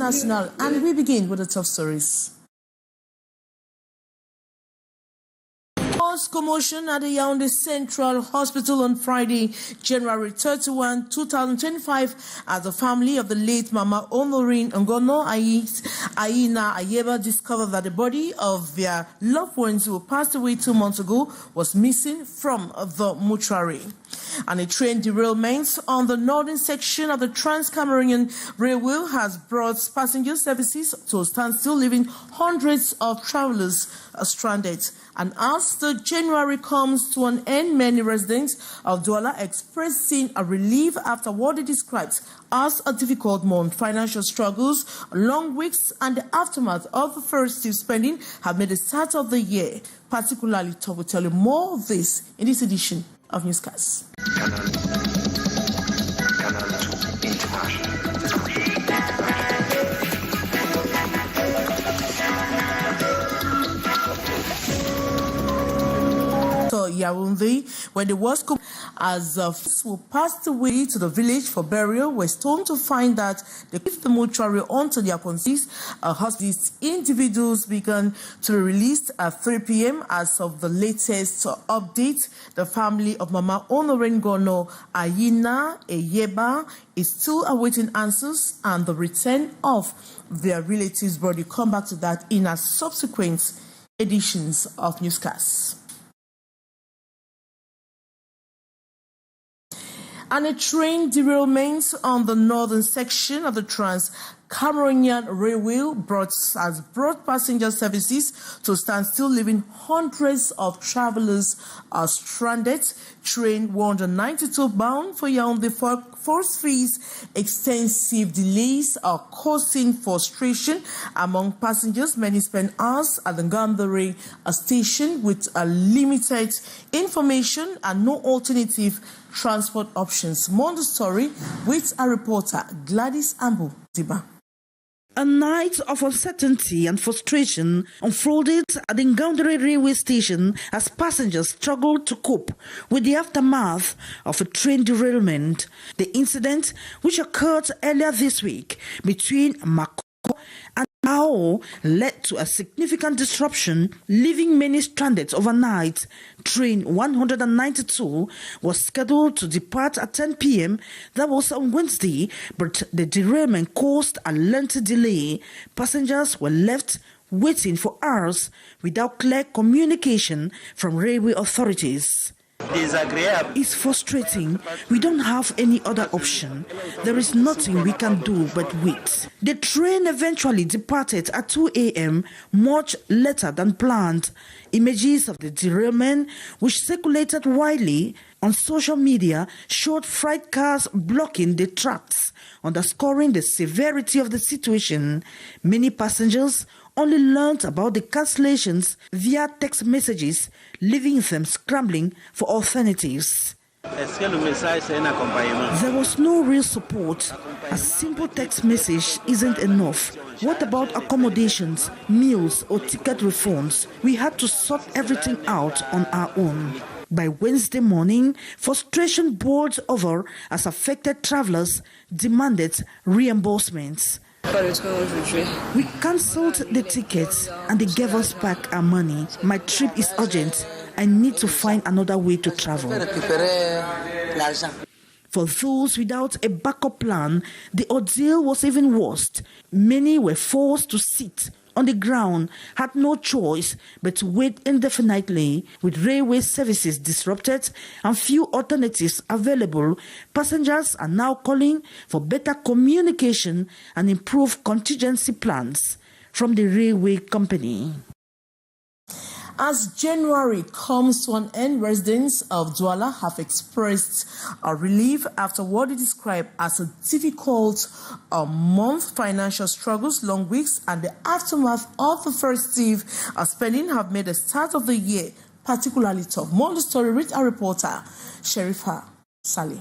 international, and we begin with the top stories. Commotion at the Yaoundé Central Hospital on Friday, January 31, 2025, as the family of the late Mama Honorine Ngono Aina Ayeba discovered that the body of their loved ones who passed away 2 months ago was missing from the mortuary. And a train derailment on the northern section of the Trans-Cameroonian Railway has brought passenger services to a standstill, leaving hundreds of travelers stranded. And as the January comes to an end, many residents of Douala expressing a relief after what they described as a difficult month. Financial struggles, long weeks, and the aftermath of the festive spending have made the start of the year particularly tough. We'll tell you more of this in this edition of Newscast. Canal International. Yaoundé, where the was as who passed away to the village for burial were stoned to find that they kept the mortuary onto their conceits. These individuals began to be released at 3 p.m. as of the latest update. The family of Mama Honorine Ngono Aina Ayeba is still awaiting answers and the return of their relatives' body. Come back to that in a subsequent editions of Newscast. And a train derailment on the northern section of the Trans-Cameroonian Railway has brought passenger services to standstill, leaving hundreds of travelers stranded. Train 192 bound for Yaoundé foresees extensive delays are causing frustration among passengers. Many spend hours at the Gambare station with limited information and no alternative transport options. More on the story with our reporter Gladys Ambu Diba. A night of uncertainty and frustration unfolded at the Gambare railway station as passengers struggled to cope with the aftermath of a train derailment. The incident, which occurred earlier this week between Mako and Ao, led to a significant disruption, leaving many stranded overnight. Train 192 was scheduled to depart at 10 p.m. That was on Wednesday, but the derailment caused a lengthy delay. Passengers were left waiting for hours without clear communication from railway authorities. It's frustrating. We don't have any other option. There is nothing we can do but wait. The train eventually departed at 2 a.m., much later than planned. Images of the derailment, which circulated widely on social media, showed freight cars blocking the tracks, underscoring the severity of the situation. Many passengers only learned about the cancellations via text messages, leaving them scrambling for alternatives. There was no real support. A simple text message isn't enough. What about accommodations, meals, or ticket refunds? We had to sort everything out on our own. By Wednesday morning, frustration boiled over as affected travelers demanded reimbursements. We cancelled the tickets and they gave us back our money. My trip is urgent. I need to find another way to travel. For those without a backup plan, the ordeal was even worse. Many were forced to sit on the ground, had no choice but to wait indefinitely. With railway services disrupted and few alternatives available, passengers are now calling for better communication and improved contingency plans from the railway company. As January comes to an end, residents of Douala have expressed a relief after what they describe as a difficult month. Financial struggles, long weeks, and the aftermath of the festive spending have made the start of the year particularly tough. More on the story with our reporter, Sherifa Saleh.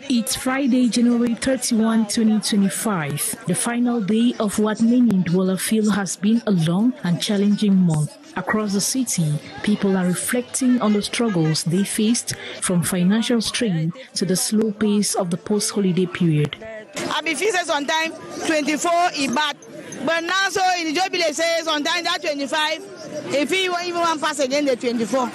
It's Friday, January 31, 2025, the final day of what many in Douala feel has been a long and challenging month. Across the city, people are reflecting on the struggles they faced, from financial strain to the slow pace of the post-holiday period. I be fixed sometimes 24 in back. But now so in the job they say sometimes that 25. If you even one pass again the 24.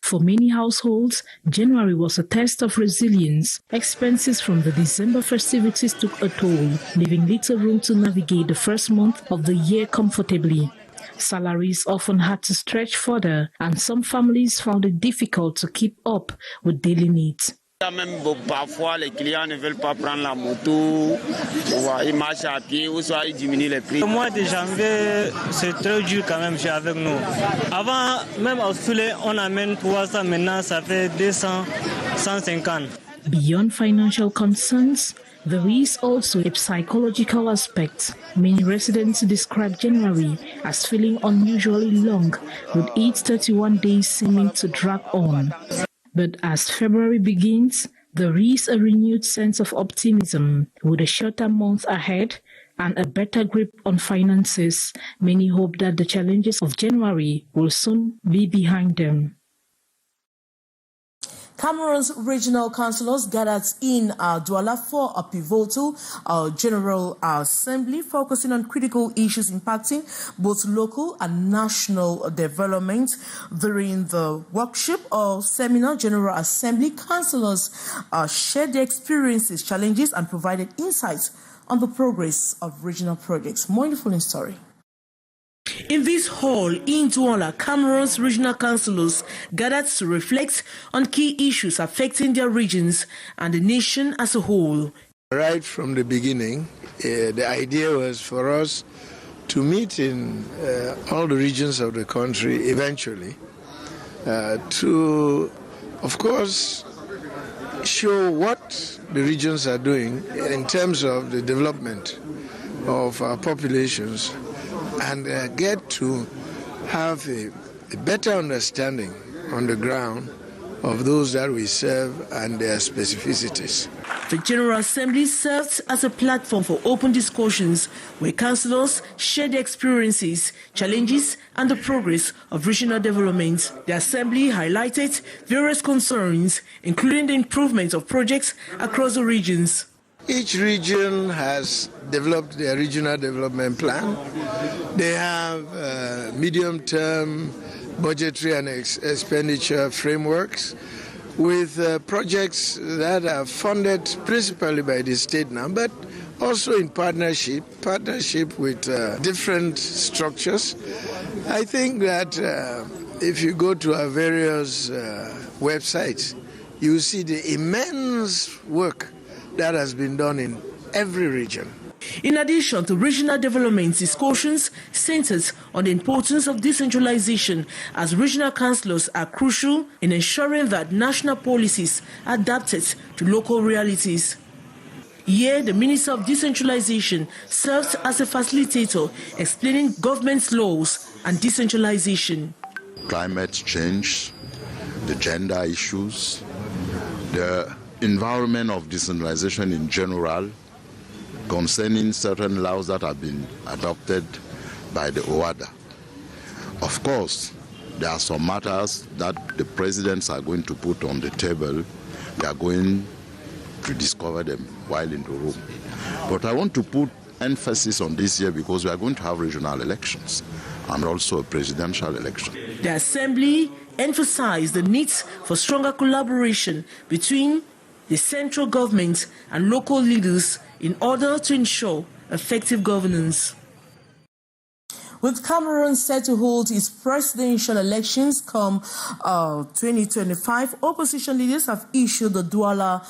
For many households, January was a test of resilience. Expenses from the December festivities took a toll, leaving little room to navigate the first month of the year comfortably. Salaries often had to stretch further, and some families found it difficult to keep up with daily needs. Même parfois les clients ne veulent pas prendre la moto, ils marchent à pied ou soit ils diminuent les prix. Le mois de janvier, c'est très dur quand même avec nous. Avant, même au filet, on amène 300, maintenant ça fait 200, 150. Beyond financial concerns, there is also a psychological aspect. Many residents describe January as feeling unusually long, with its 31 days seeming to drag on. But as February begins, there is a renewed sense of optimism. With a shorter month ahead and a better grip on finances, many hope that the challenges of January will soon be behind them. Cameroon's regional councilors gathered in Douala for a pivotal General Assembly focusing on critical issues impacting both local and national development. During the workshop or seminar, General Assembly councilors shared their experiences, challenges, and provided insights on the progress of regional projects. More in the following story. In this hall in Douala, Cameroon's regional councillors gathered to reflect on key issues affecting their regions and the nation as a whole. Right from the beginning, the idea was for us to meet in all the regions of the country eventually to, of course, show what the regions are doing in terms of the development of our populations, and get to have a better understanding on the ground of those that we serve and their specificities. The General Assembly serves as a platform for open discussions where councillors share their experiences, challenges, and the progress of regional development. The Assembly highlighted various concerns, including the improvement of projects across the regions. Each region has developed their regional development plan. They have medium-term budgetary and expenditure frameworks with projects that are funded principally by the state now, but also in partnership with different structures. I think that if you go to our various websites, you see the immense work that has been done in every region. In addition to regional development, discussions centered on the importance of decentralization, as regional councillors are crucial in ensuring that national policies are adapted to local realities. Here, the Minister of Decentralization serves as a facilitator, explaining government's laws and decentralization. Climate change, the gender issues, the environment of decentralization in general, concerning certain laws that have been adopted by the OADA. Of course, there are some matters that the presidents are going to put on the table. They are going to discover them while in the room. But I want to put emphasis on this year because we are going to have regional elections and also a presidential election. The Assembly emphasized the need for stronger collaboration between the central government and local leaders in order to ensure effective governance. With Cameroon set to hold its presidential elections come 2025, opposition leaders have issued the Douala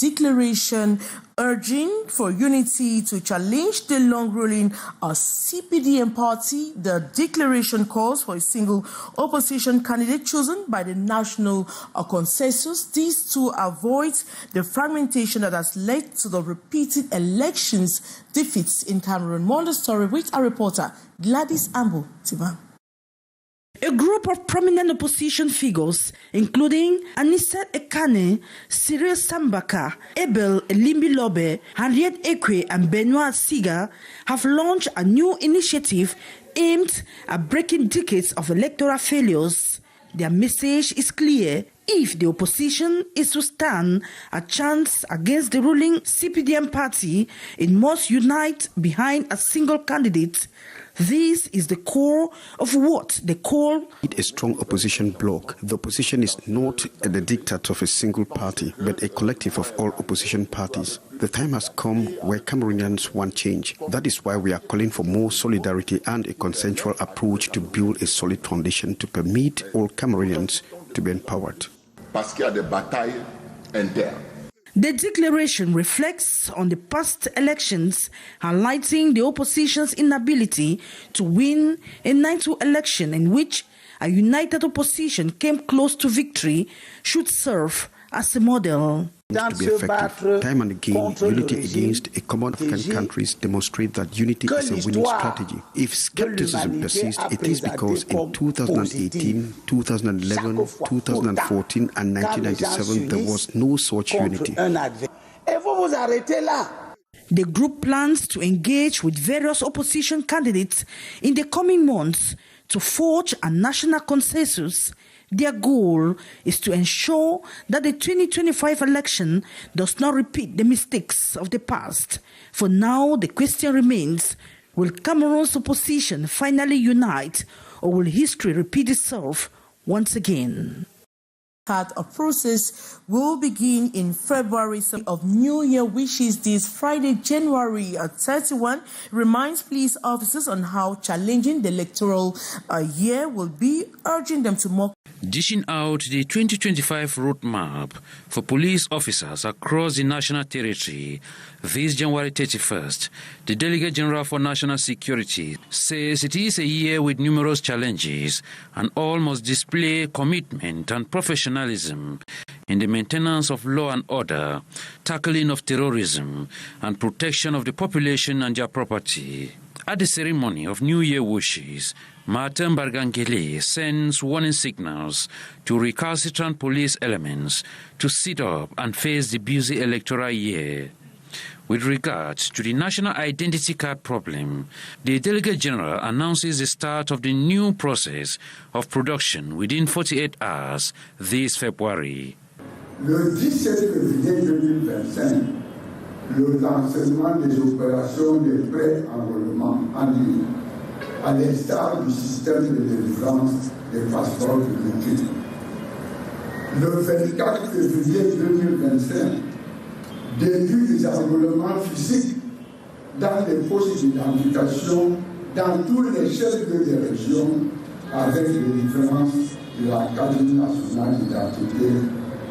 Declaration urging for unity to challenge the long-ruling CPDM party. The declaration calls for a single opposition candidate chosen by the national consensus. This to avoid the fragmentation that has led to the repeated elections defeats in Cameroon. More on the story with our reporter Gladys Ambo Tiba. A group of prominent opposition figures, including Anissa Ekane, Cyril Sambaka, Abel Limbilobe, Henriette Ekwe, and Benoit Siga, have launched a new initiative aimed at breaking decades of electoral failures. Their message is clear: if the opposition is to stand a chance against the ruling CPDM party, it must unite behind a single candidate. This is the core of what they call a strong opposition bloc. The opposition is not the diktat of a single party, but a collective of all opposition parties. The time has come where Cameroonians want change. That is why we are calling for more solidarity and a consensual approach to build a solid foundation to permit all Cameroonians to be empowered. Parce qu'il y a des batailles internes. The declaration reflects on the past elections, highlighting the opposition's inability to win a 9-2 election in which a united opposition came close to victory, should serve as a model. To be effective, time and again, unity against a common African countries demonstrate that unity is a winning strategy. If skepticism persists, it is because in 2018, 2011, 2014 and 1997 there was no such unity. The group plans to engage with various opposition candidates in the coming months to forge a national consensus. Their goal is to ensure that the 2025 election does not repeat the mistakes of the past. For now, the question remains, will Cameroon's opposition finally unite, or will history repeat itself once again? A process will begin in February of New Year wishes this Friday, January 31. Reminds police officers on how challenging the electoral year will be, urging them to more. Dishing out the 2025 roadmap for police officers across the national territory, this January 31st, the Delegate General for National Security says it is a year with numerous challenges and all must display commitment and professionalism in the maintenance of law and order, tackling of terrorism, and protection of the population and their property. At the ceremony of New Year wishes, Martin Bargangele sends warning signals to recalcitrant police elements to sit up and face the busy electoral year. With regards to the national identity card problem, the Delegate General announces the start of the new process of production within 48 hours this February. Le 17 février 2025, le lancement des opérations de pré-enrôlement en ligne, à l'instar du système de délivrance des passeports biométriques. Le 24 février 2025, début des enrôlements physiques dans les postes d'identification dans tous les chefs-lieux des régions avec les différences de la carte nationale d'identité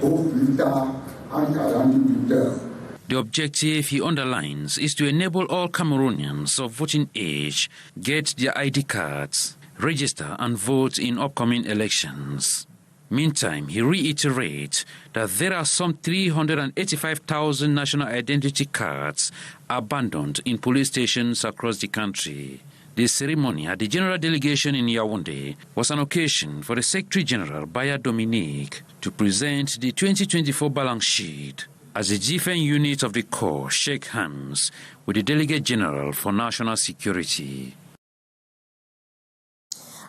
au plus tard en 48 heures. The objective, he underlines, is to enable all Cameroonians of voting age get their ID cards, register and vote in upcoming elections. Meantime, he reiterates that there are some 385,000 national identity cards abandoned in police stations across the country. The ceremony at the General Delegation in Yaoundé was an occasion for the Secretary General, Baya Dominique, to present the 2024 balance sheet as the different units of the Corps shake hands with the Delegate General for National Security.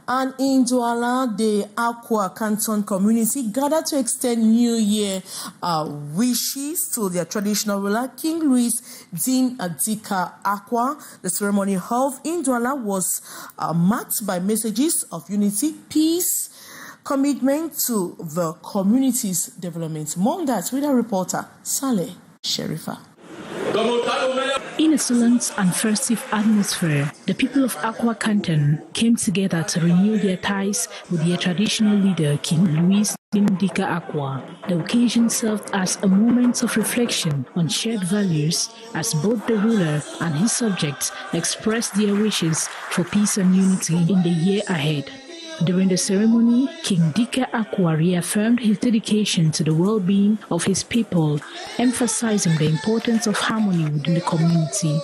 And in Douala, the Akwa Canton community gathered to extend New Year wishes to their traditional ruler, King Louis Din Adika Akwa. The ceremony held in Douala was marked by messages of unity, peace, commitment to the community's development. More on that with our reporter, Saleh Sherifa. In a solemn and festive atmosphere, the people of Akwa Canton came together to renew their ties with their traditional leader, King Louis Dika Akwa. The occasion served as a moment of reflection on shared values as both the ruler and his subjects expressed their wishes for peace and unity in the year ahead. During the ceremony, King Dika Akwa reaffirmed his dedication to the well-being of his people, emphasizing the importance of harmony within the community.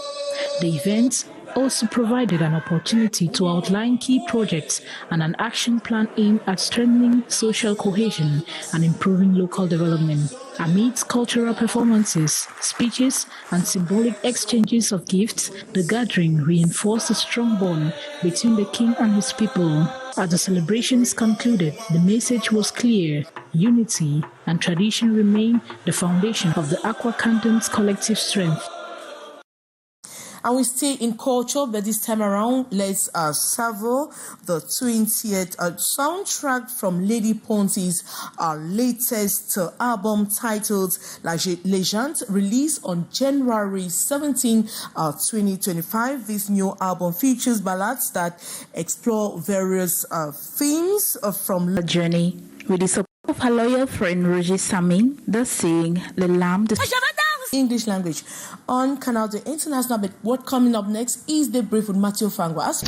The event also provided an opportunity to outline key projects and an action plan aimed at strengthening social cohesion and improving local development. Amidst cultural performances, speeches, and symbolic exchanges of gifts, the gathering reinforced a strong bond between the king and his people. As the celebrations concluded, the message was clear: unity and tradition remain the foundation of the Akwa Canton's collective strength. And we stay in culture, but this time around, let's savor the 20th soundtrack from Lady Ponty's latest album titled Legend, released on January 17, 2025. This new album features ballads that explore various themes from a journey with the support of her loyal friend Roger Samin, the sing Le Lamb English language on Canal, the international. But what coming up next is the brief with Matthew Fangwas.